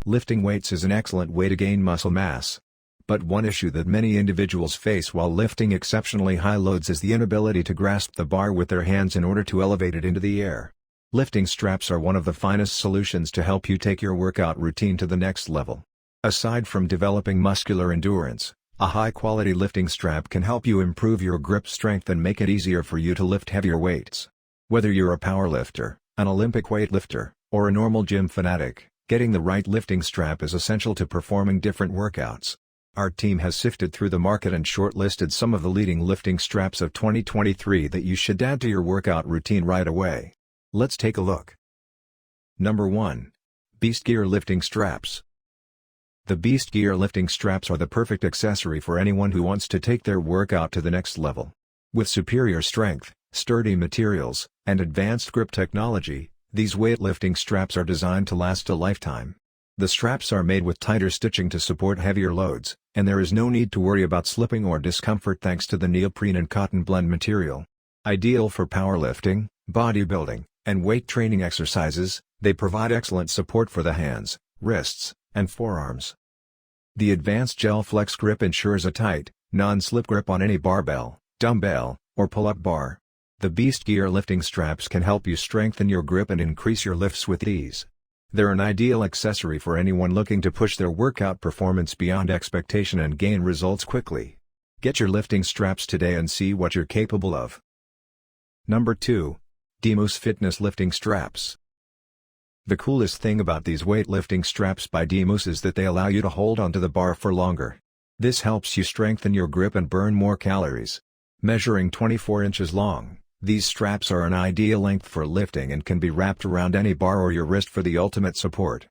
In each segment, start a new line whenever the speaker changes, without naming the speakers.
Lifting weights is an excellent way to gain muscle mass. But one issue that many individuals face while lifting exceptionally high loads is the inability to grasp the bar with their hands in order to elevate it into the air. Lifting straps are one of the finest solutions to help you take your workout routine to the next level. Aside from developing muscular endurance, a high-quality lifting strap can help you improve your grip strength and make it easier for you to lift heavier weights. Whether you're a powerlifter, an Olympic weightlifter, or a normal gym fanatic, getting the right lifting strap is essential to performing different workouts. Our team has sifted through the market and shortlisted some of the leading lifting straps of 2023 that you should add to your workout routine right away. Let's take a look. Number 1. Beast Gear Lifting Straps. The Beast Gear lifting straps are the perfect accessory for anyone who wants to take their workout to the next level. With superior strength, sturdy materials, and advanced grip technology, these weightlifting straps are designed to last a lifetime. The straps are made with tighter stitching to support heavier loads, and there is no need to worry about slipping or discomfort thanks to the neoprene and cotton blend material. Ideal for powerlifting, bodybuilding, and weight training exercises, they provide excellent support for the hands, wrists, and forearms. The advanced gel flex grip ensures a tight, non-slip grip on any barbell, dumbbell, or pull-up bar. The Beast Gear lifting straps can help you strengthen your grip and increase your lifts with ease. They're an ideal accessory for anyone looking to push their workout performance beyond expectation and gain results quickly. Get your lifting straps today and see what you're capable of. Number 2. DMOOSE Fitness Lifting Straps. The coolest thing about these weightlifting straps by DMOOSE is that they allow you to hold onto the bar for longer. This helps you strengthen your grip and burn more calories. Measuring 24 inches long, these straps are an ideal length for lifting and can be wrapped around any bar or your wrist for the ultimate support.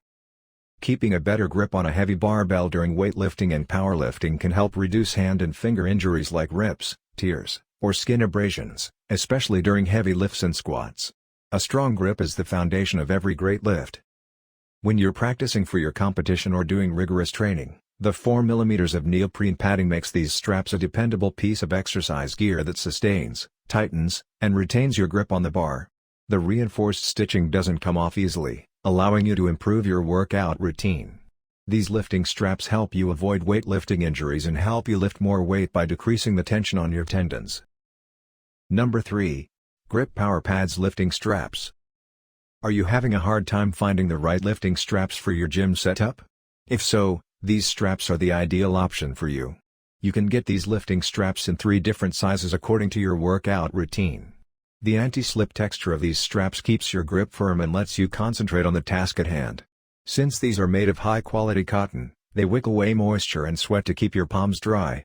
Keeping a better grip on a heavy barbell during weightlifting and powerlifting can help reduce hand and finger injuries like rips, tears, or skin abrasions, especially during heavy lifts and squats. A strong grip is the foundation of every great lift. When you're practicing for your competition or doing rigorous training, the 4 mm of neoprene padding makes these straps a dependable piece of exercise gear that sustains, tightens, and retains your grip on the bar. The reinforced stitching doesn't come off easily, allowing you to improve your workout routine. These lifting straps help you avoid weightlifting injuries and help you lift more weight by decreasing the tension on your tendons. Number 3. Grip Power Pads Lifting Straps. Are you having a hard time finding the right lifting straps for your gym setup? If so, these straps are the ideal option for you. You can get these lifting straps in 3 different sizes according to your workout routine. The anti-slip texture of these straps keeps your grip firm and lets you concentrate on the task at hand. Since these are made of high-quality cotton, they wick away moisture and sweat to keep your palms dry.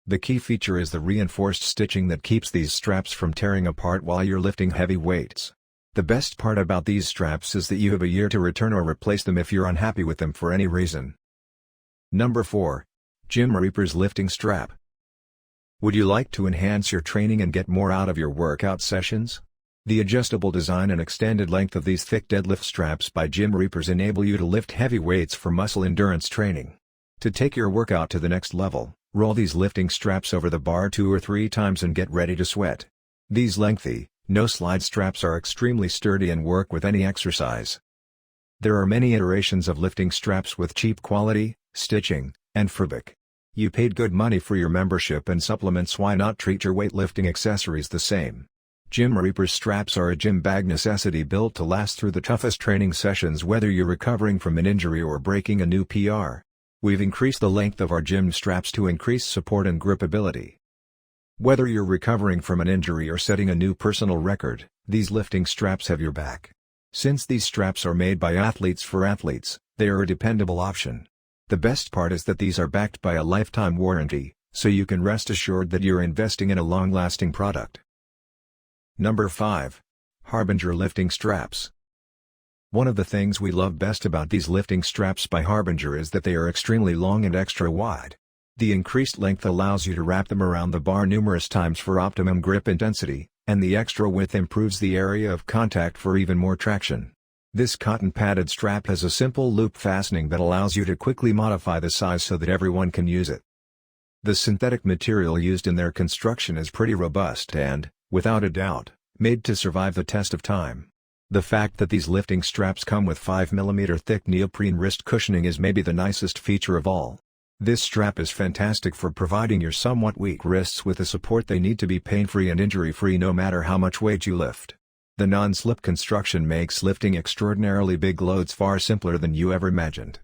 The key feature is the reinforced stitching that keeps these straps from tearing apart while you're lifting heavy weights. The best part about these straps is that you have a year to return or replace them if you're unhappy with them for any reason. Number 4. GYMREAPERS Lifting Strap. Would you like to enhance your training and get more out of your workout sessions? The adjustable design and extended length of these thick deadlift straps by GYMREAPERS enable you to lift heavy weights for muscle endurance training. To take your workout to the next level, roll these lifting straps over the bar 2 or 3 times and get ready to sweat. These lengthy, no-slide straps are extremely sturdy and work with any exercise. There are many iterations of lifting straps with cheap quality, stitching, and fabric. You paid good money for your membership and supplements, why not treat your weightlifting accessories the same? GYMREAPERS straps are a gym bag necessity built to last through the toughest training sessions, whether you're recovering from an injury or breaking a new PR. We've increased the length of our gym straps to increase support and gripability. Whether you're recovering from an injury or setting a new personal record, these lifting straps have your back. Since these straps are made by athletes for athletes, they are a dependable option. The best part is that these are backed by a lifetime warranty, so you can rest assured that you're investing in a long-lasting product. Number 5. HARBINGER Lifting Straps. One of the things we love best about these lifting straps by HARBINGER is that they are extremely long and extra wide. The increased length allows you to wrap them around the bar numerous times for optimum grip intensity, and the extra width improves the area of contact for even more traction. This cotton-padded strap has a simple loop fastening that allows you to quickly modify the size so that everyone can use it. The synthetic material used in their construction is pretty robust and, without a doubt, made to survive the test of time. The fact that these lifting straps come with 5mm thick neoprene wrist cushioning is maybe the nicest feature of all. This strap is fantastic for providing your somewhat weak wrists with the support they need to be pain-free and injury-free no matter how much weight you lift. The non-slip construction makes lifting extraordinarily big loads far simpler than you ever imagined.